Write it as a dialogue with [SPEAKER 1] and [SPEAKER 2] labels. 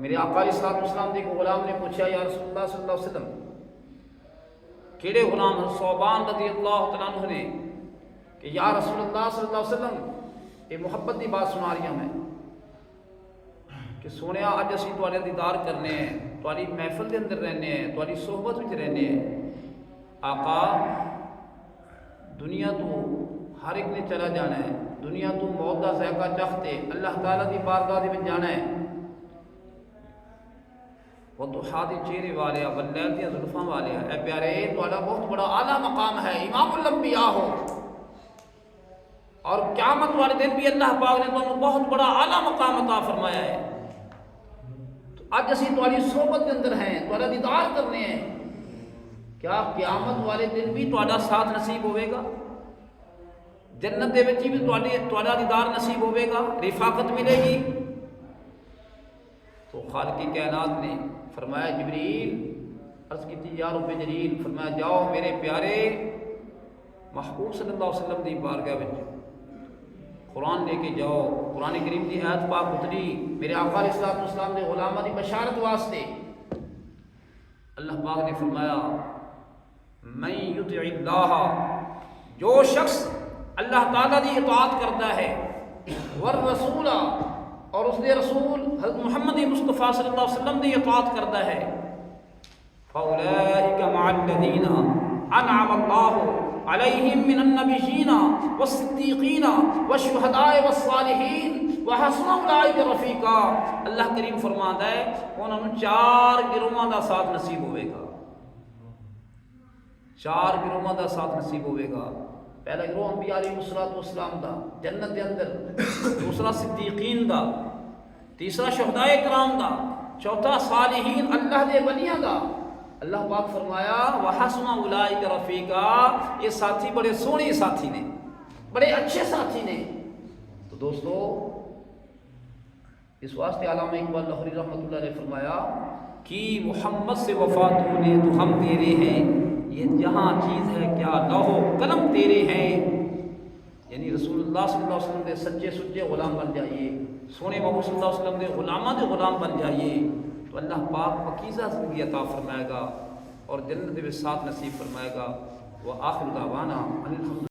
[SPEAKER 1] میرے آقا علیہ الصلوۃ والسلام کے غلام نے پوچھا یا رسول اللہ صلی اللہ علیہ وسلم کیڑے غلام صوبان رضی اللہ تعالیٰ عنہ نے کہ یا رسول اللہ صلی اللہ علیہ وسلم یہ محبت کی بات سنا رہی ہوں میں کہ سونے اج اسی تواڈے دیدار کرنے ہیں، تواڈی محفل دے اندر رہنے ہیں، تواڈی صحبت وچ رہنے ہیں۔ آقا دنیا تو ہر ایک نے چلا جانا ہے، دنیا تو موت دا ذائقہ چکھتے اللہ تعالیٰ دی بارگاہ دے وچ جانا ہے۔ وہ تو ہاتھ چہرے والے واللیل دی زلفاں والے اے پیارے تواڈا بہت بڑا اعلیٰ مقام ہے، امام الانبیاء ہو، اور قیامت والے دن بھی اللہ پاک نے تمہیں بہت بڑا اعلیٰ مقام عطا فرمایا ہے۔ تو اج اسی تواڈی صحبت کے اندر ہیں، تواڈا دیدار کرنے ہیں، کیا قیامت والے دن بھی تواڈا ساتھ نصیب ہوئے گا؟ جنت دے وچ بھی تواڈا دیدار نصیب ہوئے گا، رفاقت ملے گی؟ تو خالق کائنات نے فرمایا جبریل عرض کی یا رب جلیل، فرمایا جاؤ میرے پیارے محبوب صلی اللہ علیہ وسلم دی بارگاہ وچ قرآن لے کے جاؤ، قرآن کریم کی آیت پاک اتری میرے آقا علیہ الصلوۃ والسلام نے غلامہ دی بشارت واسطے۔ اللہ پاک نے فرمایا من یطع اللہ، جو شخص اللہ تعالیٰ دی اطاعت کرتا ہے، والرسول، اور اس نے رسول حضرت محمد مصطفیٰ صلی اللہ علیہ وسلم دی اطاعت کرتا ہے، فاولئک مع الذین انعم اللہ علیہم من النبیین والصدیقین والشہداء والصالحین وحسن اولئک رفیقا۔ اللہ کریم فرماتا ہے انہوں چار گروہاں دا ساتھ نصیب ہوئے گا، چار گروہاں دا ساتھ نصیب ہوئے گا۔ پہلا گروہ انبیاء علیہ الصلوۃ والسلام دا جنت دے اندر، دوسرا صدیقین دا، تیسرا شہدائے کرام دا، چوتھا صالحین اللہ دے ولیاں دا۔ اللہ پاک فرمایا وحسن اولئک رفیقا، یہ ساتھی بڑے سونے ساتھی نے، بڑے اچھے ساتھی نے۔ تو دوستو اس واسطے علامہ اقبال لاہوری رحمۃ اللہ علیہ فرمایا کہ محمد سے وفا تو نے تو ہم تیرے ہیں، یہ جہاں چیز ہے کیا لوح و قلم تیرے ہیں۔ یعنی رسول اللہ صلی اللہ علیہ وسلم کے سچے سچے غلام بن جائیے، سونے محبوب صلی اللہ علیہ وسلم کے غلامہ دے غلام بن جائیے، تو اللہ پاک پاکیزہ زندگی عطا فرمائے گا اور جنت میں ساتھ نصیب فرمائے گا۔ وآخر دعوانا ان الحمد